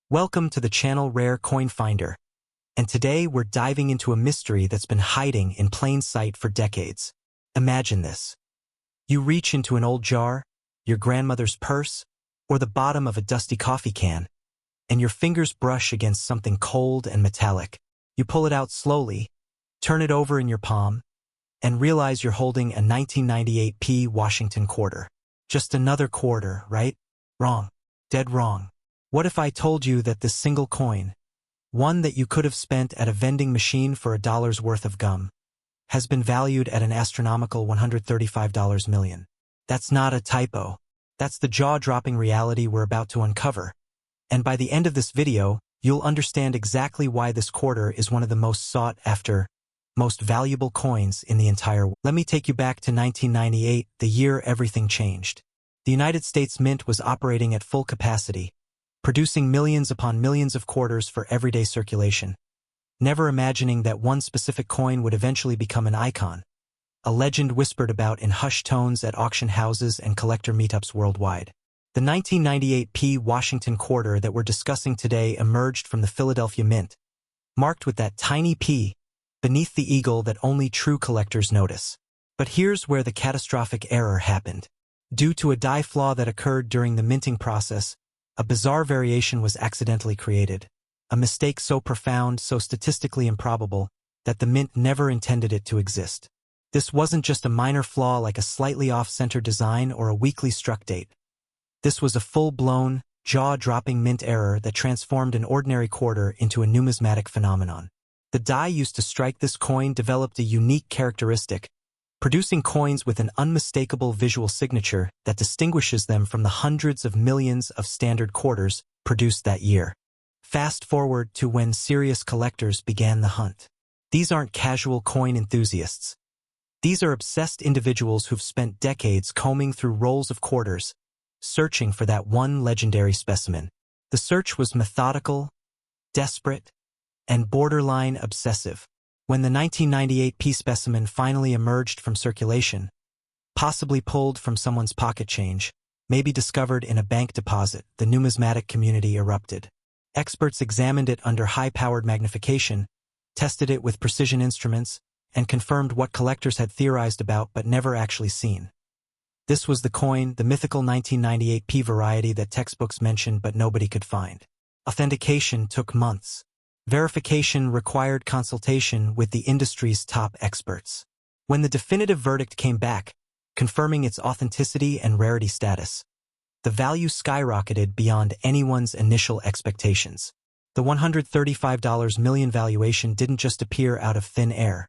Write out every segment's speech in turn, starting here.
Welcome to the channel Rare Coin Finder, and today we're diving into a mystery that's been hiding in plain sight for decades. Imagine this. You reach into an old jar, your grandmother's purse, or the bottom of a dusty coffee can, and your fingers brush against something cold and metallic. You pull it out slowly, turn it over in your palm, and realize you're holding a 1998 Washington quarter. Just another quarter, right? Wrong. Dead wrong. What if I told you that this single coin, one that you could have spent at a vending machine for $1 worth of gum, has been valued at an astronomical $135 million? That's not a typo. That's the jaw-dropping reality we're about to uncover. And by the end of this video, you'll understand exactly why this quarter is one of the most sought-after, most valuable coins in the entire world. Let me take you back to 1998, the year everything changed. The United States Mint was operating at full capacity, producing millions upon millions of quarters for everyday circulation, never imagining that one specific coin would eventually become an icon, a legend whispered about in hushed tones at auction houses and collector meetups worldwide. The 1998 Washington quarter that we're discussing today emerged from the Philadelphia Mint, marked with that tiny P beneath the eagle that only true collectors notice. But here's where the catastrophic error happened. Due to a die flaw that occurred during the minting process, a bizarre variation was accidentally created, a mistake so profound, so statistically improbable, that the Mint never intended it to exist. This wasn't just a minor flaw like a slightly off-center design or a weakly struck date. This was a full-blown, jaw-dropping Mint error that transformed an ordinary quarter into a numismatic phenomenon. The die used to strike this coin developed a unique characteristic, producing coins with an unmistakable visual signature that distinguishes them from the hundreds of millions of standard quarters produced that year. Fast forward to when serious collectors began the hunt. These aren't casual coin enthusiasts. These are obsessed individuals who've spent decades combing through rolls of quarters, searching for that one legendary specimen. The search was methodical, desperate, and borderline obsessive. When the 1998 specimen finally emerged from circulation, possibly pulled from someone's pocket change, maybe discovered in a bank deposit, the numismatic community erupted. Experts examined it under high-powered magnification, tested it with precision instruments, and confirmed what collectors had theorized about but never actually seen. This was the coin, the mythical 1998 variety that textbooks mentioned but nobody could find. Authentication took months. Verification required consultation with the industry's top experts. When the definitive verdict came back, confirming its authenticity and rarity status, the value skyrocketed beyond anyone's initial expectations. The $135 million valuation didn't just appear out of thin air.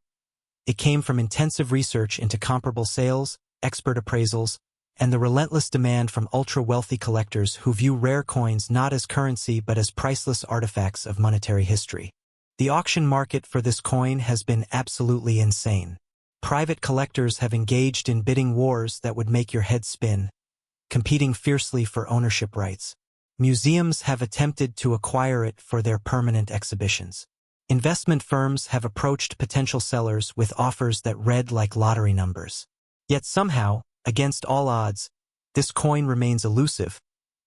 It came from intensive research into comparable sales, expert appraisals, and the relentless demand from ultra-wealthy collectors who view rare coins not as currency but as priceless artifacts of monetary history. The auction market for this coin has been absolutely insane. Private collectors have engaged in bidding wars that would make your head spin, competing fiercely for ownership rights. Museums have attempted to acquire it for their permanent exhibitions. Investment firms have approached potential sellers with offers that read like lottery numbers. Yet somehow, against all odds, this coin remains elusive,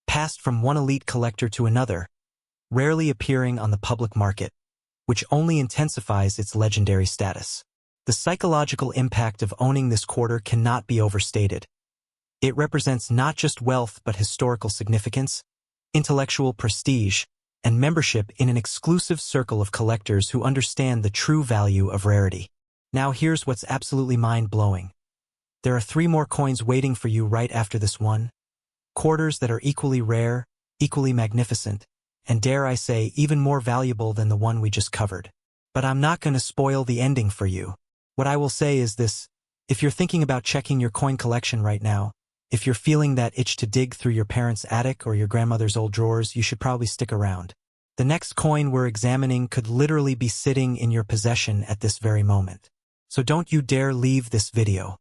passed from one elite collector to another, rarely appearing on the public market, which only intensifies its legendary status. The psychological impact of owning this quarter cannot be overstated. It represents not just wealth but historical significance, intellectual prestige, and membership in an exclusive circle of collectors who understand the true value of rarity. Now here's what's absolutely mind-blowing. There are 3 more coins waiting for you right after this one. Quarters that are equally rare, equally magnificent, and dare I say, even more valuable than the one we just covered. But I'm not going to spoil the ending for you. What I will say is this: if you're thinking about checking your coin collection right now, if you're feeling that itch to dig through your parents' attic or your grandmother's old drawers, you should probably stick around. The next coin we're examining could literally be sitting in your possession at this very moment. So don't you dare leave this video.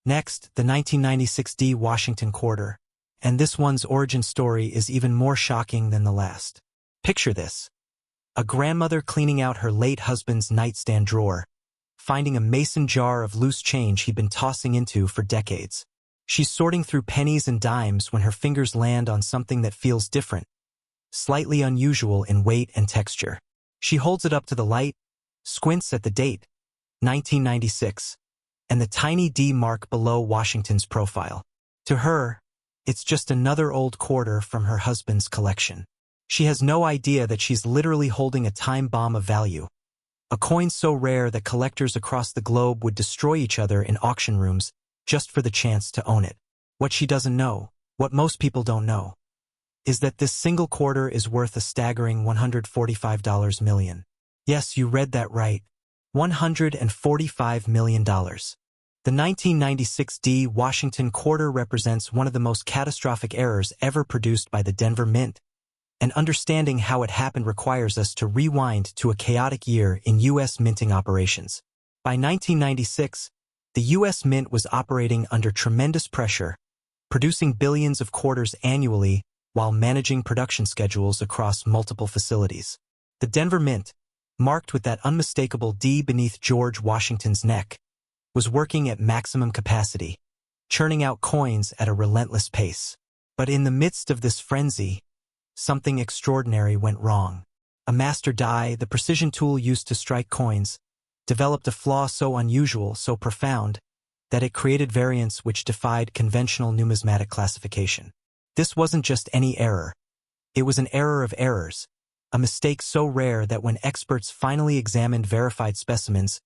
Next, the 1996 Washington quarter, and this one's origin story is even more shocking than the last. Picture this: a grandmother cleaning out her late husband's nightstand drawer, finding a mason jar of loose change he'd been tossing into for decades. She's sorting through pennies and dimes when her fingers land on something that feels different, slightly unusual in weight and texture. She holds it up to the light, squints at the date, 1996, and the tiny D mark below Washington's profile. To her, it's just another old quarter from her husband's collection. She has no idea that she's literally holding a time bomb of value, a coin so rare that collectors across the globe would destroy each other in auction rooms just for the chance to own it. What she doesn't know, what most people don't know, is that this single quarter is worth a staggering $145 million. Yes, you read that right. $145 million. The 1996 D Washington quarter represents one of the most catastrophic errors ever produced by the Denver Mint, and understanding how it happened requires us to rewind to a chaotic year in U.S. minting operations. By 1996, the U.S. Mint was operating under tremendous pressure, producing billions of quarters annually while managing production schedules across multiple facilities. The Denver Mint, marked with that unmistakable D beneath George Washington's neck, was working at maximum capacity, churning out coins at a relentless pace. But in the midst of this frenzy, something extraordinary went wrong. A master die, the precision tool used to strike coins, developed a flaw so unusual, so profound, that it created variants which defied conventional numismatic classification. This wasn't just any error. It was an error of errors, a mistake so rare that when experts finally examined verified specimens,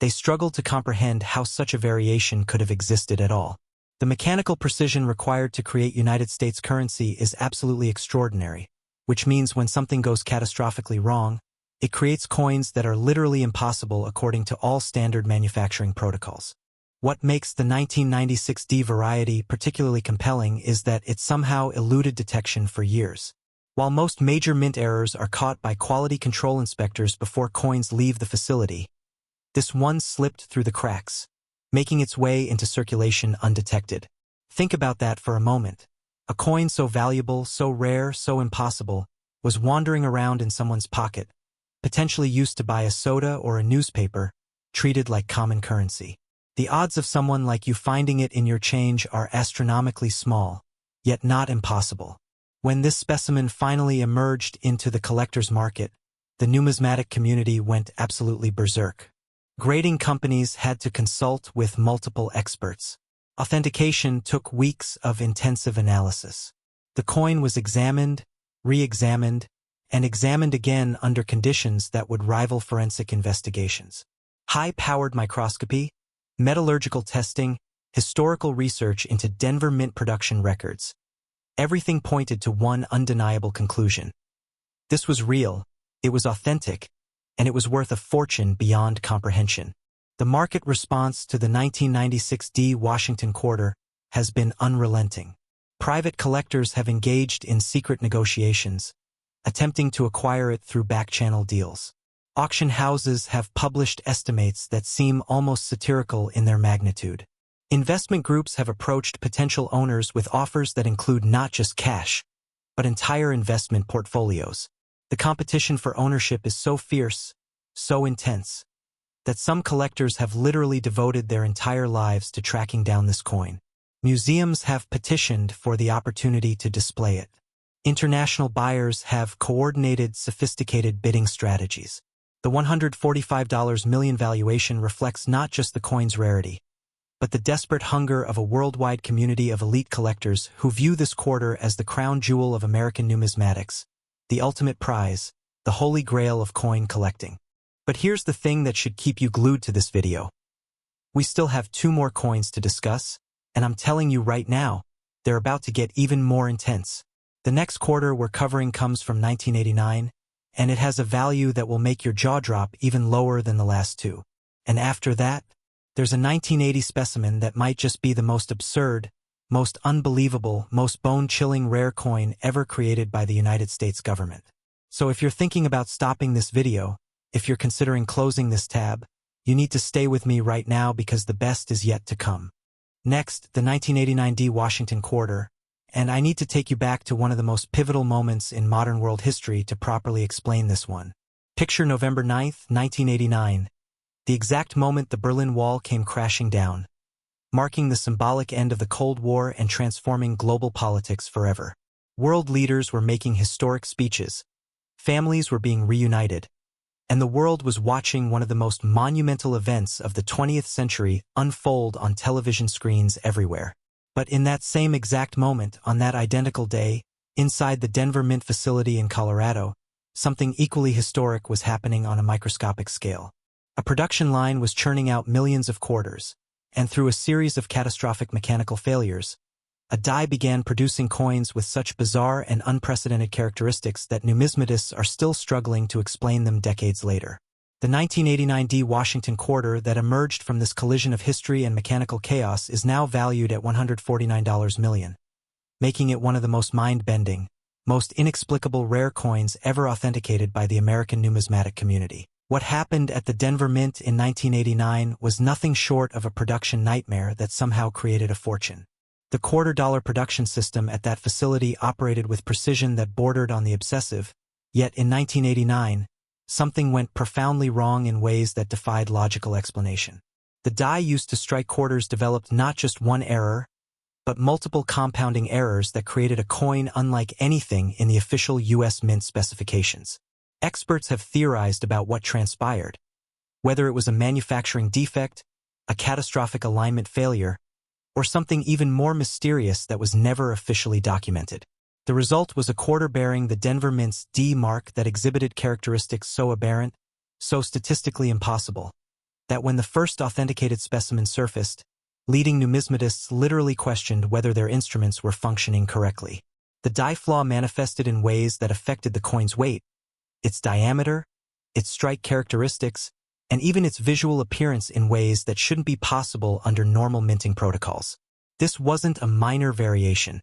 they struggled to comprehend how such a variation could have existed at all. The mechanical precision required to create United States currency is absolutely extraordinary, which means when something goes catastrophically wrong, it creates coins that are literally impossible according to all standard manufacturing protocols. What makes the 1996 D variety particularly compelling is that it somehow eluded detection for years. While most major mint errors are caught by quality control inspectors before coins leave the facility, this one slipped through the cracks, making its way into circulation undetected. Think about that for a moment. A coin so valuable, so rare, so impossible, was wandering around in someone's pocket, potentially used to buy a soda or a newspaper, treated like common currency. The odds of someone like you finding it in your change are astronomically small, yet not impossible. When this specimen finally emerged into the collector's market, the numismatic community went absolutely berserk. Grading companies had to consult with multiple experts. Authentication took weeks of intensive analysis. The coin was examined, re-examined, and examined again under conditions that would rival forensic investigations. High-powered microscopy, metallurgical testing, historical research into Denver Mint production records. Everything pointed to one undeniable conclusion. This was real, it was authentic, and it was worth a fortune beyond comprehension. The market response to the 1996 D Washington quarter has been unrelenting. Private collectors have engaged in secret negotiations, attempting to acquire it through back-channel deals. Auction houses have published estimates that seem almost satirical in their magnitude. Investment groups have approached potential owners with offers that include not just cash, but entire investment portfolios. The competition for ownership is so fierce, so intense, that some collectors have literally devoted their entire lives to tracking down this coin. Museums have petitioned for the opportunity to display it. International buyers have coordinated sophisticated bidding strategies. The $145 million valuation reflects not just the coin's rarity, but the desperate hunger of a worldwide community of elite collectors who view this quarter as the crown jewel of American numismatics, the ultimate prize, the holy grail of coin collecting. But here's the thing that should keep you glued to this video. We still have 2 more coins to discuss, and I'm telling you right now, they're about to get even more intense. The next quarter we're covering comes from 1989, and it has a value that will make your jaw drop even lower than the last 2. And after that, there's a 1980 specimen that might just be the most absurd, most unbelievable, most bone-chilling rare coin ever created by the United States government. So if you're thinking about stopping this video, if you're considering closing this tab, you need to stay with me right now because the best is yet to come. Next, the 1989 D Washington quarter, and I need to take you back to one of the most pivotal moments in modern world history to properly explain this one. Picture November 9th, 1989, the exact moment the Berlin Wall came crashing down, marking the symbolic end of the Cold War and transforming global politics forever. World leaders were making historic speeches, families were being reunited, and the world was watching one of the most monumental events of the 20th century unfold on television screens everywhere. But in that same exact moment, on that identical day, inside the Denver Mint facility in Colorado, something equally historic was happening on a microscopic scale. A production line was churning out millions of quarters, and through a series of catastrophic mechanical failures, a die began producing coins with such bizarre and unprecedented characteristics that numismatists are still struggling to explain them decades later. The 1989 D Washington quarter that emerged from this collision of history and mechanical chaos is now valued at $149 million, making it one of the most mind-bending, most inexplicable rare coins ever authenticated by the American numismatic community. What happened at the Denver Mint in 1989 was nothing short of a production nightmare that somehow created a fortune. The quarter-dollar production system at that facility operated with precision that bordered on the obsessive, yet in 1989, something went profoundly wrong in ways that defied logical explanation. The die used to strike quarters developed not just one error, but multiple compounding errors that created a coin unlike anything in the official U.S. Mint specifications. Experts have theorized about what transpired, whether it was a manufacturing defect, a catastrophic alignment failure, or something even more mysterious that was never officially documented. The result was a quarter bearing the Denver Mint's D mark that exhibited characteristics so aberrant, so statistically impossible, that when the first authenticated specimen surfaced, leading numismatists literally questioned whether their instruments were functioning correctly. The die flaw manifested in ways that affected the coin's weight, its diameter, its strike characteristics, and even its visual appearance in ways that shouldn't be possible under normal minting protocols. This wasn't a minor variation.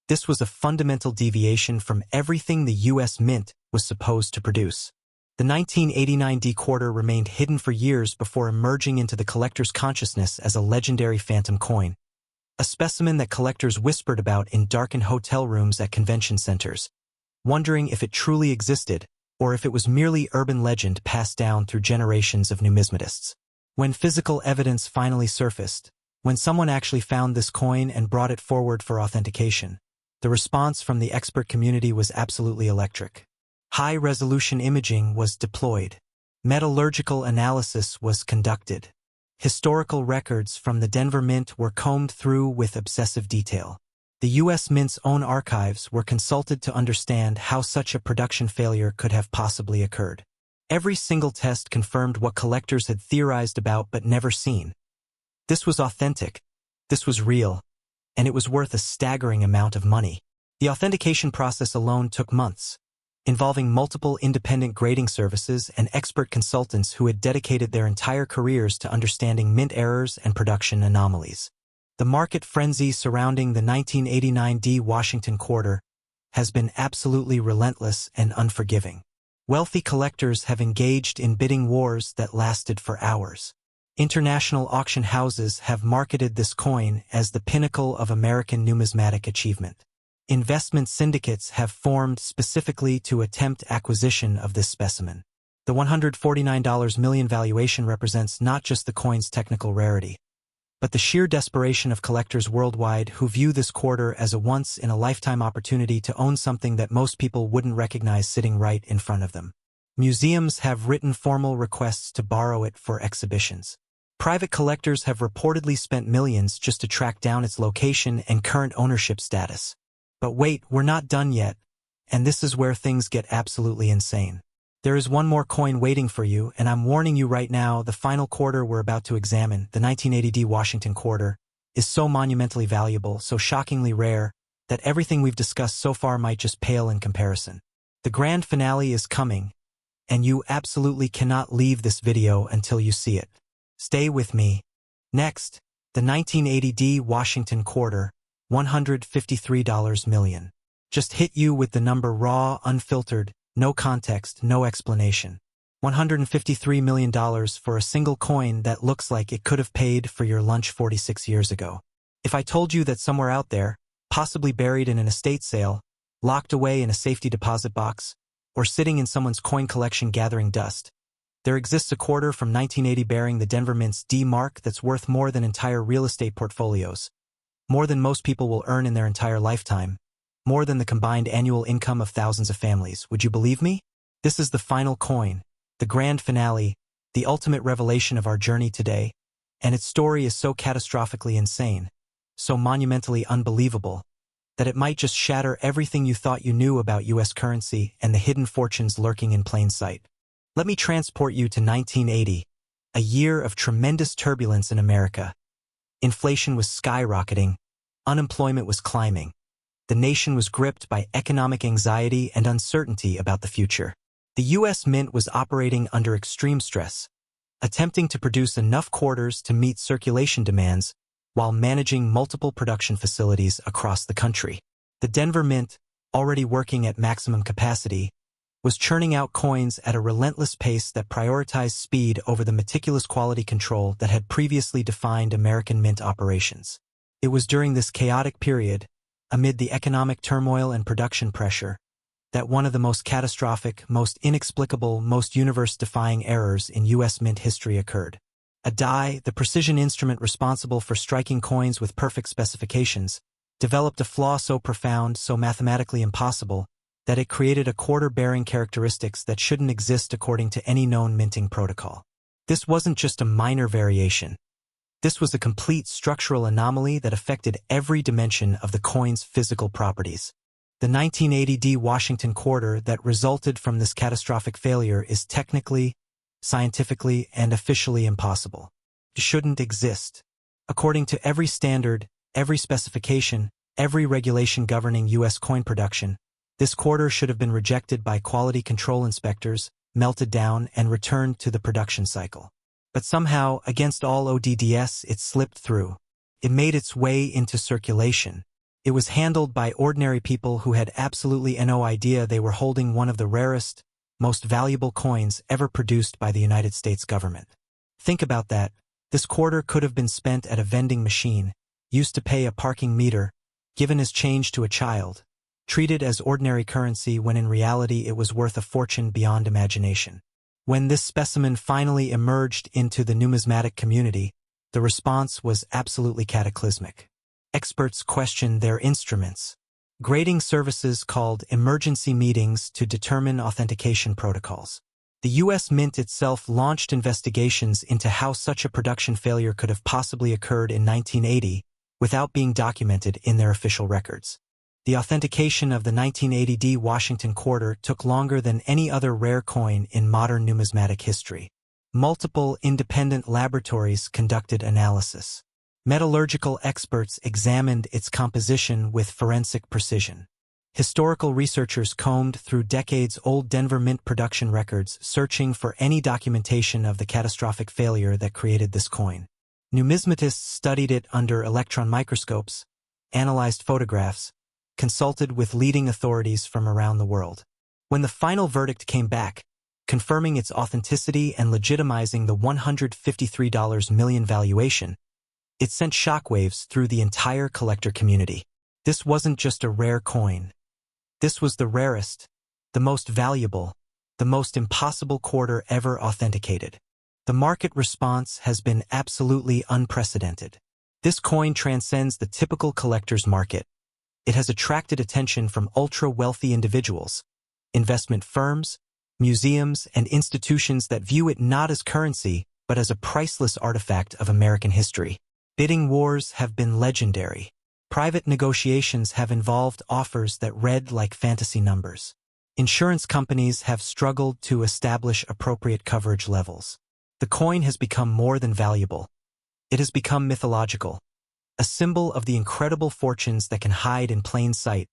This was a fundamental deviation from everything the U.S. Mint was supposed to produce. The 1989 D quarter remained hidden for years before emerging into the collector's consciousness as a legendary phantom coin, a specimen that collectors whispered about in darkened hotel rooms at convention centers, wondering if it truly existed or if it was merely urban legend passed down through generations of numismatists. When physical evidence finally surfaced, when someone actually found this coin and brought it forward for authentication, the response from the expert community was absolutely electric. High-resolution imaging was deployed. Metallurgical analysis was conducted. Historical records from the Denver Mint were combed through with obsessive detail. The U.S. Mint's own archives were consulted to understand how such a production failure could have possibly occurred. Every single test confirmed what collectors had theorized about but never seen. This was authentic, this was real, and it was worth a staggering amount of money. The authentication process alone took months, involving multiple independent grading services and expert consultants who had dedicated their entire careers to understanding mint errors and production anomalies. The market frenzy surrounding the 1989 D Washington quarter has been absolutely relentless and unforgiving. Wealthy collectors have engaged in bidding wars that lasted for hours. International auction houses have marketed this coin as the pinnacle of American numismatic achievement. Investment syndicates have formed specifically to attempt acquisition of this specimen. The $149 million valuation represents not just the coin's technical rarity, but the sheer desperation of collectors worldwide who view this quarter as a once-in-a-lifetime opportunity to own something that most people wouldn't recognize sitting right in front of them. Museums have written formal requests to borrow it for exhibitions. Private collectors have reportedly spent millions just to track down its location and current ownership status. But wait, we're not done yet, and this is where things get absolutely insane. There is one more coin waiting for you, and I'm warning you right now, the final quarter we're about to examine, the 1980 D Washington quarter, is so monumentally valuable, so shockingly rare, that everything we've discussed so far might just pale in comparison. The grand finale is coming, and you absolutely cannot leave this video until you see it. Stay with me. Next, the 1980 D Washington quarter, $153 million. Just hit you with the number raw, unfiltered, no context, no explanation. $153 million for a single coin that looks like it could have paid for your lunch 46 years ago. If I told you that somewhere out there, possibly buried in an estate sale, locked away in a safety deposit box, or sitting in someone's coin collection gathering dust, there exists a quarter from 1980 bearing the Denver Mint's D mark that's worth more than entire real estate portfolios, more than most people will earn in their entire lifetime, more than the combined annual income of thousands of families. Would you believe me? This is the final coin, the grand finale, the ultimate revelation of our journey today, and its story is so catastrophically insane, so monumentally unbelievable, that it might just shatter everything you thought you knew about U.S. currency and the hidden fortunes lurking in plain sight. Let me transport you to 1980, a year of tremendous turbulence in America. Inflation was skyrocketing, unemployment was climbing. The nation was gripped by economic anxiety and uncertainty about the future. The U.S. Mint was operating under extreme stress, attempting to produce enough quarters to meet circulation demands while managing multiple production facilities across the country. The Denver Mint, already working at maximum capacity, was churning out coins at a relentless pace that prioritized speed over the meticulous quality control that had previously defined American mint operations. It was during this chaotic period, amid the economic turmoil and production pressure, that one of the most catastrophic, most inexplicable, most universe-defying errors in U.S. Mint history occurred. A die, the precision instrument responsible for striking coins with perfect specifications, developed a flaw so profound, so mathematically impossible, that it created a quarter bearing characteristics that shouldn't exist according to any known minting protocol. This wasn't just a minor variation. This was a complete structural anomaly that affected every dimension of the coin's physical properties. The 1980 D Washington quarter that resulted from this catastrophic failure is technically, scientifically, and officially impossible. It shouldn't exist. According to every standard, every specification, every regulation governing U.S. coin production, this quarter should have been rejected by quality control inspectors, melted down, and returned to the production cycle. But somehow, against all odds, it slipped through. It made its way into circulation. It was handled by ordinary people who had absolutely no idea they were holding one of the rarest, most valuable coins ever produced by the United States government. Think about that. This quarter could have been spent at a vending machine, used to pay a parking meter, given as change to a child, treated as ordinary currency when in reality it was worth a fortune beyond imagination. When this specimen finally emerged into the numismatic community, the response was absolutely cataclysmic. Experts questioned their instruments. Grading services called emergency meetings to determine authentication protocols. The U.S. Mint itself launched investigations into how such a production failure could have possibly occurred in 1980 without being documented in their official records. The authentication of the 1980 D Washington quarter took longer than any other rare coin in modern numismatic history. Multiple independent laboratories conducted analysis. Metallurgical experts examined its composition with forensic precision. Historical researchers combed through decades-old Denver Mint production records, searching for any documentation of the catastrophic failure that created this coin. Numismatists studied it under electron microscopes, analyzed photographs, consulted with leading authorities from around the world. When the final verdict came back, confirming its authenticity and legitimizing the $153 million valuation, it sent shockwaves through the entire collector community. This wasn't just a rare coin. This was the rarest, the most valuable, the most impossible quarter ever authenticated. The market response has been absolutely unprecedented. This coin transcends the typical collector's market. It has attracted attention from ultra-wealthy individuals, investment firms, museums, and institutions that view it not as currency, but as a priceless artifact of American history. Bidding wars have been legendary. Private negotiations have involved offers that read like fantasy numbers. Insurance companies have struggled to establish appropriate coverage levels. The coin has become more than valuable. It has become mythological, a symbol of the incredible fortunes that can hide in plain sight,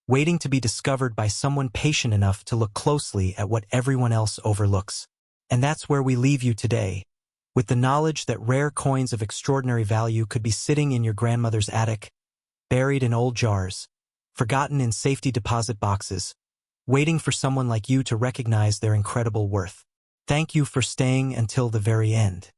waiting to be discovered by someone patient enough to look closely at what everyone else overlooks. And that's where we leave you today, with the knowledge that rare coins of extraordinary value could be sitting in your grandmother's attic, buried in old jars, forgotten in safety deposit boxes, waiting for someone like you to recognize their incredible worth. Thank you for staying until the very end.